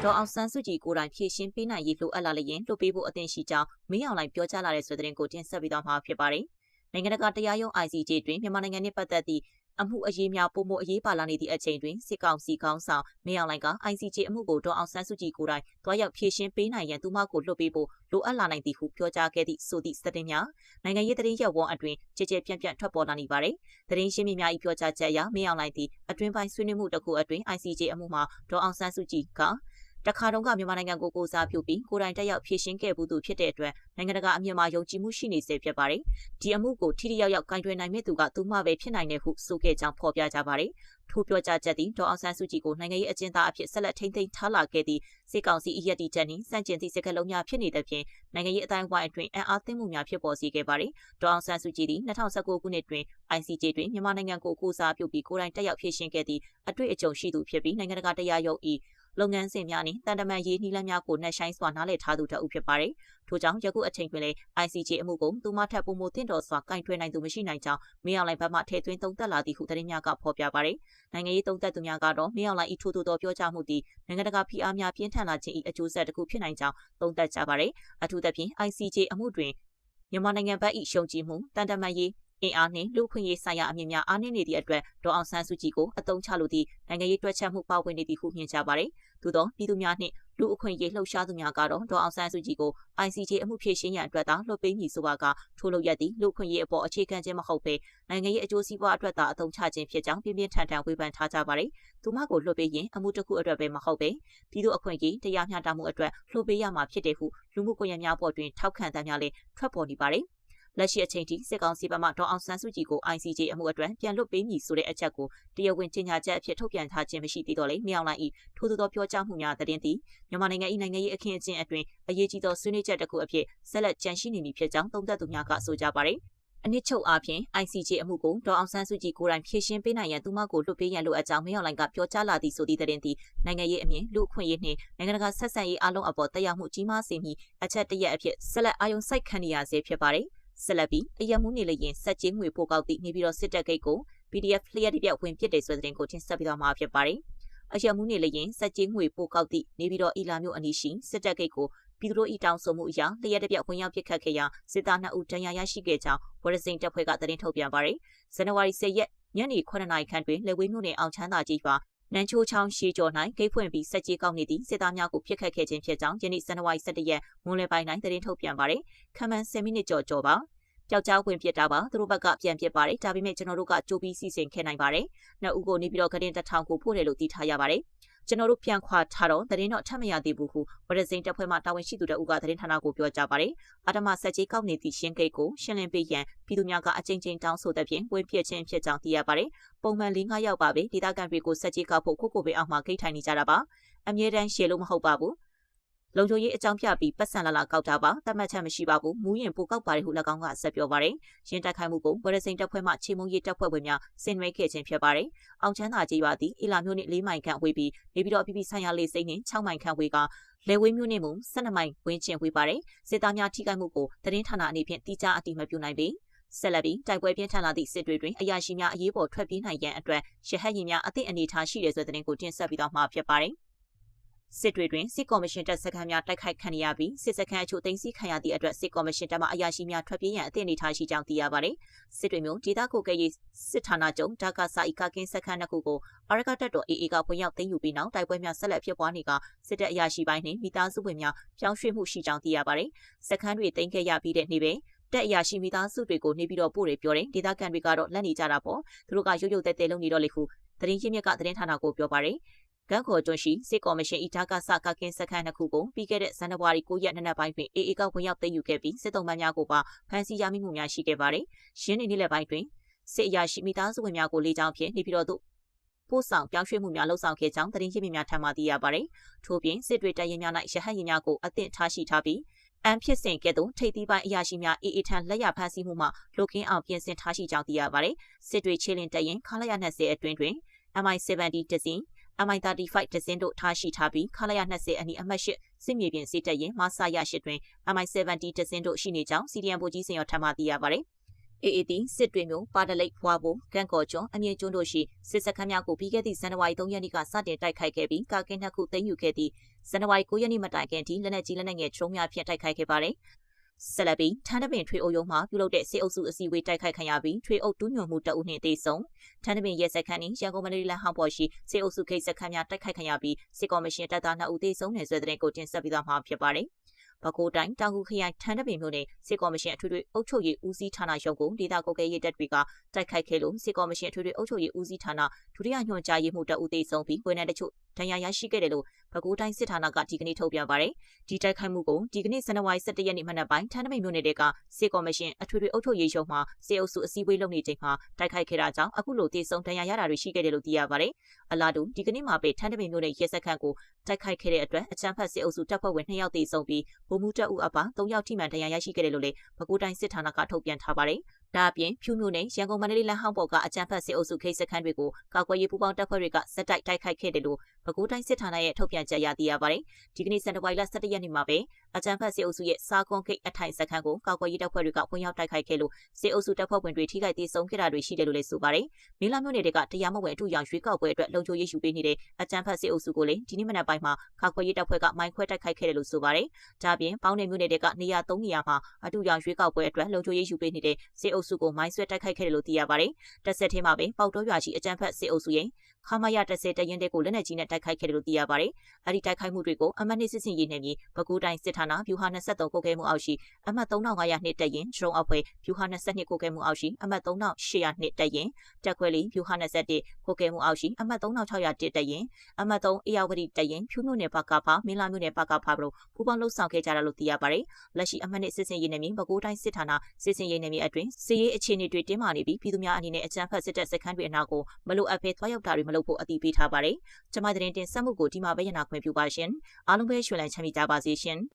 ဒေါ်အောင်ဆန်းစုကြည်ကိုယ်တိုင်ဖြည့်ရှင်းပေးနိုင်ရေးလိုအပ်လာလျင်လွှတ်ပေးဖို့အသင့်ရှိကြောင်းမင်းအောင်လှိုင်ပြောကြားလာတဲ့ဆိုတဲ့သတင်းကိုတင်ဆက်ပြီးတော့မှာဖြစ်ပါတယ်။နိုင်ငံတကာတရားရုံး ICJ တွင်မြန်မာနိုင်ငံနဲ့ပတ်သက်သည့်အမှုအရေးများပုံမအရေးပါလာနေသည့်အချိန်တွင်စစ်ကောင်စီခေါင်းဆောင်မင်းအောင်လှိုင်က ICJ အမှုကိုဒေါ်အောင်ဆန်းစုကြည်ကိုယ်တိုင်တွားရောက်ဖြည့်ရှင်းပေးနိုင်ရန်သူမကိုလွှတ်ပေးဖို့လိုအပ်လာနိုင်သည်ဟုပြောကြားခဲ့သည့်ဆိုသည့်သတင်းများနိုင်ငံရေးသတင်းရပ်ဝန်းအတွင်ကြည်ကြဲပြန့်ပြန့်ထွက်ပေါ်လာနေပါတယ်။သတင်းရှင်းမြစ်များ၏ပြောကြားချက်အရမင်းအောင်လှိုင်သည်အတွင်ပိုင်းဆွေးနွေးမှုတစ်ခုအတွင် ICJ အမှုမှာဒေါ်အောင်ဆန်းစုကြည်ကတခါတုန်းကမြန်မာနိုင်ငံကိုကိုစားပြုပြီးကိုယ်တိုင်တက်ရောက်ဖြည့်ရှင်းခဲ့မှုသူဖြစ်တဲ့အတွက်နိုင်ငံတကာအမြင်မှာယုံကြည်မှုရှိနေစေဖြစ်ပါတယ်။ဒီအမှုကိုထိထိရောက်ရောက်ကင်တွယ်နိုင်မဲ့သူကသူမှပဲဖြစ်နိုင်တယ်ဟုဆိုခဲ့ကြောင်းဖော်ပြကြပါတယ်။ထို့ပြောကြားချက်သည်ဒေါ်အောင်ဆန်းစုကြည်ကိုနိုင်ငံရေးအကျဉ်းသားအဖြစ်ဆက်လက်ထိန်းသိမ်းထားလာခဲ့သည့်စစ်ကောင်စီ၏ရည်တည်ချက်နှင့်စန့်ကျင်သည့်စကားလုံးများဖြစ်နေသဖြင့်နိုင်ငံရေးအတိုင်းအဝိုင်းအတွင်းအံ့အားသင့်မှုများဖြစ်ပေါ်စေခဲ့ပါတယ်။ဒေါ်အောင်ဆန်းစုကြည်သည်2019ခုနှစ်တွင် ICJ တွင်မြန်မာနိုင်ငံကိုကိုစားပြုပြီးကိုယ်တိုင်တက်ရောက်ဖြည့်ရှင်းခဲ့သည့်အတွေ့အကြုံရှိသူဖြစ်ပြီးနိုင်ငံတကာတရားရုံး၏လုပ်ငန်းစဉ်များနှင့်တန်တမန်ရေးနှီးလမ်းများကိုနှက်ဆိုင်စွာနားလည်ထားသူတအုပ်ဖြစ်ပါတယ်။ထို့ကြောင့်ယခုအချိန်တွင်လည်း ICJ အမှုကိုသူမထပ်ပုံမတင်တော်စွာကင်တွယ်နိုင်သူမရှိနိုင်ကြောင်းမင်းအောင်လှိုင်ဘက်မှထည့်သွင်းသုံးသပ်လာသည်ဟုသတင်းများကဖော်ပြပါတယ်။နိုင်ငံရေးသုံးသပ်သူများကတော့မင်းအောင်လှိုင်၏ထိုးထိုးသောပြောကြားမှုသည်နိုင်ငံတကာဖိအားများပြင်းထန်လာခြင်း၏အကျိုးဆက်တစ်ခုဖြစ်နိုင်ကြောင်းသုံးသပ်ကြပါတယ်။အထူးသဖြင့် ICJ အမှုတွင်မြန်မာနိုင်ငံဘက်၏ရှုံချမှုတန်တမန်ရေးအင်အားနှင့်လူခွင့်ရေးဆိုင်ရာအမြင်များအားနည်းနေသည့်အတွက်ဒေါ်အောင်ဆန်းစုကြည်ကိုအသုံးချလိုသည့်နိုင်ငံရေးတွက်ချက်မှုပါဝင်နေသည်ဟုမြင်ကြပါသည်။သို့သောပြည်သူများနှင့်လူအခွင့်ရေးလှုပ်ရှားသူများကတော့ဒေါ်အောင်ဆန်းစုကြည်ကို ICJ အမှုဖြေရှင်းရန်အတွက်သာလွှတ်ပေးမည်ဆိုပါကထို့လုပ်ရက်သည့်လူခွင့်ရေးအပေါ်အခြေခံခြင်းမဟုတ်ဘဲနိုင်ငံရေးအကျိုးစီးပွားအတွက်သာအသုံးချခြင်းဖြစ်ကြောင်းပြင်းပြင်းထန်ထန်ဝေဖန်ထားကြပါသည်။သူမကိုလွှတ်ပေးရင်အမှုတစ်ခုအတွက်ပဲမဟုတ်ဘဲပြည်သူအခွင့်ရေးတရားမျှတမှုအတွက်လွှတ်ပေးရမှာဖြစ်တယ်ဟုလူမှုကွန်ရက်များပေါ်တွင်ထောက်ခံသံများလည်းထွက်ပေါ်နေပါသည်။လက်ရှိအချိန်ထိစစ်ကောင်စီဘက်မှဒေါ်အောင်ဆန်းစုကြည်ကို ICJ အမှုအတွက်ပြန်လွှတ်ပေးမည်ဆိုတဲ့အချက်ကိုတရားဝင်ကြေညာချက်အဖြစ်ထုတ်ပြန်ထားခြင်းမရှိသေးတော့လေမြောင်လိုက်၏ထိုးသောပြောကြားမှုများသတင်းသည်မြန်မာနိုင်ငံ၏နိုင်ငံရေးအခင်းအကျင်းအတွင်းအရေးကြီးသောဆွေးနွေးချက်တစ်ခုအဖြစ်ဆက်လက်ကြန့်ရှိနေမည်ဖြစ်ကြောင်းသုံးသပ်သူများကဆိုကြပါသည်။အနည်းချုပ်အားဖြင့် ICJ အမှုကိုဒေါ်အောင်ဆန်းစုကြည်ကိုယ်တိုင်ဖြည့်ရှင်းပေးနိုင်ရန်သူမကိုလွှတ်ပေးရန်လိုအပ်ကြောင်းမြောင်လိုင်ကပြောကြားလာသည့်ဆိုသည့်သတင်းသည်နိုင်ငံရေးအမြင်လူအခွင့်အရေးနှင့်နိုင်ငံတကာဆက်ဆံရေးအလုံးအပေါ်တက်ရောက်မှုကြီးမားစေမည်အချက်တစ်ရပ်အဖြစ်ဆက်လက်အာရုံစိုက်ခံနေရဆဲဖြစ်ပါသည်။ဆက်လက်ပြီးအယံမှုနေလျင်စက်ကြီးငွေပို့ကောက်သည့်နေပြီးတော့စစ်တပ်ဂိတ်ကို PDF လျှက်တစ်ပြက်ဝင်ပစ်တယ်ဆိုတဲ့တင်ကိုတင်ဆက်ပြီးတော့မှာဖြစ်ပါတယ်။အယံမှုနေလျင်စက်ကြီးငွေပို့ကောက်သည့်နေပြီးတော့အီလာမျိုးအနီးရှိစစ်တပ်ဂိတ်ကိုပြည်သူတို့ဤတောင်းဆိုမှုအရလျှက်တစ်ပြက်ဝင်ရောက်ပစ်ခတ်ခဲ့ရာစစ်သား2ဦးဒဏ်ရာရရှိခဲ့ကြောင်းဝရစိန်တပ်ဖွဲ့ကသတင်းထုတ်ပြန်ပါတယ်။ဇန်နဝါရီ10ရက်ညနေ9:00နာရီခန့်တွင်လက်ဝဲမြို့နယ်အောင်ချမ်းသာကြီးရွာနန်းချိုးချောင်းရှေးကျော်၌ဂိတ်ဖွင့်ပြီးစက်ကြီးကောက်နေသည့်စစ်သားများကိုဖျက်ခတ်ခဲ့ခြင်းဖြစ်ကြောင်းယနေ့ဇန်နဝါရီ17ရက်မွန်းလယ်ပိုင်း၌သတင်းထုတ်ပြန်ပါတယ်။ခန့်မှန်း10မိနစ်ကျော်ပါပျောက်ကြားဝင်ပြစ်တာပါသူတို့ဘက်ကပြန်ပစ်ပါတယ်ဒါပေမဲ့ကျွန်တော်တို့ကကြိုးပြီးစီစဉ်ခဲ့နိုင်ပါတယ်နှစ်ဦးကိုနေပြီးတော့ကတင်1000ကိုပို့တယ်လို့သိထားရပါတယ်ကျွန်တော်တို့ပြန်ခွာထားတော့သတင်းတော့ထပ်မရသေးဘူးဟုဝရစိန်တပ်ဖွဲ့မှတာဝန်ရှိသူတို့ကသတင်းဌာနကိုပြောကြားပါတယ်အာတမဆက်ကြီးကောက်နေသည့်ရှင်းဂိတ်ကိုရှင်းလင်းပေးရန်ပြည်သူများကအကြိမ်ကြိမ်တောင်းဆိုတဲ့ဖြင့်ဝင်ပြစ်ခြင်းဖြစ်ကြောင်းသိရပါတယ်ပုံမှန်4-5ယောက်ပါပဲဒေသခံတွေကိုဆက်ကြီးကောက်ဖို့ကိုပဲအောက်မှာဂိတ်ထိုင်နေကြတာပါအမြဲတမ်းရှယ်လို့မဟုတ်ပါဘူးလုံခြုံရေးအကြောင်းပြပြီးပတ်စံလာကောက်တာပါတတ်မှတ်ချက်မရှိပါဘူးမူးရင်ပိုကောက်ပါတယ်ဟု၎င်းကဆက်ပြောပါတယ်ရင်းတိုက်ခိုက်မှုကိုဝရစိန်တပ်ဖွဲ့မှချေမှုန်းရေးတပ်ဖွဲ့ဝင်များဆင်နွှဲခဲ့ခြင်းဖြစ်ပါတယ်အောင်ချမ်းသာကြီးရွာသည်အီလာမြို့နှင့်4မိုင်ခန့်ဝေးပြီးနေပြီးတော့ပြည်ပြည်ဆိုင်ရာလေစိမ့်နှင့်6မိုင်ခန့်ဝေးကလဲဝေးမြို့နှင့်မူ12မိုင်ဝန်းကျင်ဝေးပါတယ်စစ်သားများထိခိုက်မှုကိုသတင်းဌာနအနေဖြင့်တိကျအတိမပြုနိုင်ပေဆက်လက်ပြီးတိုက်ပွဲပြင်းထန်လာသည့်စစ်တွေတွင်အရာရှိများအရေးပေါ်ထွက်ပြေးနိုင်ရန်အတွက်ရဟတ်ယာဉ်များအသည့်အနေထားရှိတယ်ဆိုတဲ့သတင်းကိုတင်ဆက်ပြီးတော့မှာဖြစ်ပါတယ်စစ်တွေတွင်စစ်ကော်မရှင်တပ်စခန်းများတိုက်ခိုက်ခံရပြီးစစ်စခန်းအချို့သိမ်းဆည်းခံရသည့်အတွက်စစ်ကော်မရှင်တပ်မှအရာရှိများထွက်ပြေးရန်အသင့်အနေထားရှိကြောင်းသိရပါတယ်။စစ်တွေမြို့ဒေသကိုကရေးစစ်ဌာနချုပ်ဒါကာစာအီကာကင်းစခန်းတစ်ခုကိုအာရကတပ်တော် AA ကဝင်ရောက်သိမ်းယူပြီးနောက်တိုက်ပွဲများဆက်လက်ဖြစ်ပွားနေကစစ်တပ်အရာရှိပိုင်းနှင့်မိသားစုဝင်များပြောင်းရွှေ့မှုရှိကြောင်းသိရပါတယ်။စခန်းတွေသိမ်းခဲ့ရပြီးတဲ့နေ့ပဲတက်အရာရှိမိသားစုတွေကိုနေပြီးတော့ပို့ရပြောတယ်ဒေသခံတွေကတော့လက်နေကြတာပေါ့သူတို့ကရုပ်ရုပ်တဲတဲလုံးနေတော့လေခုသတင်းရင်းမြစ်ကသတင်းဌာနကိုပြောပါတယ်ကံခေါ်ကျွန်းရှိစစ်ကော်မရှင်ဤဒါကစကကင်းစခန်းတစ်ခုကိုပြီးခဲ့တဲ့ဇန်နဝါရီ9ရက်နေ့နက်ပိုင်းတွင် AA ကဝင်ရောက်သိမ်းယူခဲ့ပြီးစစ်တုံးမန်းများကိုပါဖမ်းဆီးရမိမှုများရှိခဲ့ပါတယ်။ရင်းနေနေ့လက်ပိုင်းတွင်စစ်အရာရှိမိသားစုဝင်များကိုလေကြောင်းဖြင့်နေပြည်တော်သို့ပို့ဆောင်ပြောင်းရွှေ့မှုများလှုပ်ဆောင်ခဲ့ကြောင်းသတင်းရင်းမြစ်များထံမှသိရပါတယ်။ထို့ပြင်စစ်တွေတပ်ရင်းများ၌ရဟတ်ယာဉ်များကိုအသင့်ထားရှိထားပြီးအန်ဖြစ်စဉ်ကဲ့သို့ထိပ်သီးပိုင်းအရာရှိများ AA ထံလက်ရဖမ်းဆီးမှုမှလုကင်းအောင်ပြင်ဆင်ထားရှိကြောင်းသိရပါတယ်။စစ်တွေချေလင်တပ်ရင်းခလာရ20အတွင်းတွင် MI-70 တစင်းMI-35 ဒဇင်းတို့ထားရှိထားပြီးခလာရ20အနီးအမှတ်8စစ်မြေပြင်စစ်တပ်ရင်မဆာရ8တွင် MI-70 ဒဇင်းတို့ရှိနေကြောင်း CDM ဗိုလ်ကြီးစင်ရောထပ်မသိရပါတယ်။ AA သည်စစ်တွေမျိုးပါတလိပ်ဖွားဖို့ကန်ကော်ကျွန်းအမြင့်ကျွန်းတို့ရှိစစ်စခန်းများကိုပြီးခဲ့သည့်ဇန်နဝါရီ3ရက်နေ့ကစတင်တိုက်ခိုက်ခဲ့ပြီးကာကင်းနှစ်ခုသိမ်းယူခဲ့သည့်ဇန်နဝါရီ9ရက်နေ့မှတိုင်ခင်ထိလက်နက်ကြီးလက်နက်ငယ်ဒရုန်းများဖြင့်တိုက်ခိုက်ခဲ့ပါတယ်။ဆက်လက်ပြီးထန်းတပင်ထွေအုပ်ရုံးမှပြုလုပ်တဲ့စစ်အုပ်စုအစည်းအဝေးတိုက်ခိုက်ခံရပြီးထွေအုပ်တူးညွန်မှုတအုပ်နှင့်တေဆုံထန်းတပင်ရဲစခန်းနှင့်ရန်ကုန်မန္တလေးလမ်းဟောင်းပေါ်ရှိစစ်အုပ်စုခိတ်စခန်းများတိုက်ခိုက်ခံရပြီးစစ်ကော်မရှင်တပ်သား2ဦးတေဆုံနယ်ဆွဲတဲ့ကိုတင်ဆက်ပြီးသားမှာဖြစ်ပါတယ်။ပဲခူးတိုင်းတောင်ကူခရိုင်ထန်းတပင်မြို့နယ်စစ်ကော်မရှင်အထွေထွေအုပ်ချုပ်ရေးဦးစီးဌာနရုံးကိုဒေသကွယ်ကဲရေးတပ်တွေကတိုက်ခိုက်ခဲ့လို့စစ်ကော်မရှင်အထွေထွေအုပ်ချုပ်ရေးဦးစီးဌာနဒုတိယညွှန်ကြားရေးမှူးတဦးသေဆုံးပြီးဝန်ထမ်းတချို့ဒဏ်ရာရရှိခဲ့တယ်လို့ပဲခူးတိုင်းစစ်ဌာနကဒီကနေ့ထုတ်ပြန်ပါတယ်။ဒီတိုက်ခိုက်မှုကိုဒီကနေ့ဇန်နဝါရီ17ရက်နေ့မနက်ပိုင်းထန်းတပင်မြို့နယ်ကစစ်ကော်မရှင်အထွေထွေအုပ်ချုပ်ရေးရုံးမှစစ်အုပ်စုအစည်းအဝေးလုပ်နေချိန်မှာတိုက်ခိုက်ခဲ့တာကြောင့်အခုလိုသေဆုံးဒဏ်ရာရတာတွေရှိခဲ့တယ်လို့သိရပါတယ်။အလားတူဒီကနေ့မှာပဲထန်းတပင်မြို့နယ်ရဲစခန်းကိုတိုက်ခိုက်ခဲ့တဲ့အတွက်အကြမ်းဖက်စစ်အုပ်စုတပ်ဖွဲ့ဝင်2ယောက်သေဆုံးပြီးဗိုလ်မှူးတပ်ဦးအပါ3ယောက်ထိမှန်ဒဏ်ရာရရှိခဲ့တယ်လို့လည်းပဲခူးတိုင်းစစ်ဌာနကထုတ်ပြန်ထားပါတယ်။ဒါအပြင်ဖြူမြို့နယ်ရန်ကုန်မန္တလေးလမ်းဟောင်းပေါ်ကအကြမ်းဖက်စစ်အုပ်စုခိတ်စခန်းတွေကိုကာကွယ်ရေးပူးပေါင်းတပ်ဖွဲ့တွေကစက်တိုက်တိုက်ခိုက်ခဲ့တယ်လို့ပဲခူးတိုင်းစစ်ဌာနရဲ့ထုတ်ပြန်ချက်အရသိရပါတယ်။ဒီကနေ့ဇန်နဝါရီလ17ရက်နေ့မှာပဲအကြမ်းဖက်စစ်အုပ်စုရဲ့စားကွန်ခိတ်အထိုင်စခန်းကိုကာကွယ်ရေးတပ်ဖွဲ့တွေကဝင်ရောက်တိုက်ခိုက်ခဲ့လို့စစ်အုပ်စုတပ်ဖွဲ့ဝင်တွေထိခိုက်ဒေဆုံးခဲ့တာတွေရှိတယ်လို့လည်းဆိုပါတယ်။မင်းလာမြို့နယ်ကတရားမဝင်အထူးရောင်ရွေးကောက်ပွဲအတွက်လုံခြုံရေးယူပေးနေတဲ့အကြမ်းဖက်စစ်အုပ်စုကိုလည်းဒီနေ့မနက်ပိုင်းမှာကာကွယ်ရေးတပ်ဖွဲ့ကမိုင်းခွဲတိုက်ခိုက်ခဲ့တယ်လို့ဆိုပါတယ်။ဒါအပြင်ပေါင်းနယ်မြို့နယ်ကနေရာ3နေရာမှာအထူးရောင်ရွေးကောက်ပွဲအတွက်လုံခြုံရေးယူပေးနေတဲ့စစ်အုပ်စုကိုမိုင်းဆွဲတိုက်ခိုက်ခဲ့တယ်လို့သိရပါတယ်။တပ်ဆက်ထဲမှာပဲပေါက်တော်ရွာရှိအကြမ်းဖက်စစ်အုပ်စုရဲ့ခမာရ10တရင်တဲ့ကိုလက်နက်ကြီးနဲ့တိုက်ခိုက်ခဲ့တယ်လို့သိရပါတယ်။အဲဒီတိုက်ခိုက်မှုတွေကိုအမှတ်2စစ်စင်ရေးနယ်မြေပဲခူးတိုင်းစစ်ဌာနဗျူဟာ23ကိုကဲမှုအောက်ရှိအမှတ်3502တရင်ဒရုန်းအဖွဲ့ဗျူဟာ22ကိုကဲမှုအောက်ရှိအမှတ်3802တရင်တက်ခွဲလီဗျူဟာ21ကိုကဲမှုအောက်ရှိအမှတ်3601တရင်အမှတ်3အေယာဝတီတရင်ဖြူမြို့နယ်ပကဖမင်းလာမြို့နယ်ပကဖတို့ပူးပေါင်းလှုပ်ဆောင်ခဲ့ကြတာလို့သိရပါတယ်။လက်ရှိအမှတ်2စစ်စင်ရေးနယ်မြေပဲခူးတိုင်းစစ်ဌာနစစ်စင်ရေးနယ်မြေအတွင်းစစ်ရေးအခြေအနေတွေတင်းမာနေပြီးပြည်သူများအနေနဲ့အကြမ်းဖက်စစ်တပ်စခန်းတွေအနာကိုမလိုအပ်ဘဲသွားရောက်တာတွေမလုပ်ဖို့အတည်ပြုထားပါတယ်။ကျွန်မတင်ဆက်မှုကိုဒီမှာပဲရနာခွင့်ပြုပါရှင်။အားလုံးပဲရွှေလန်းချမ်းမြေ့ကြပါစေရှင်။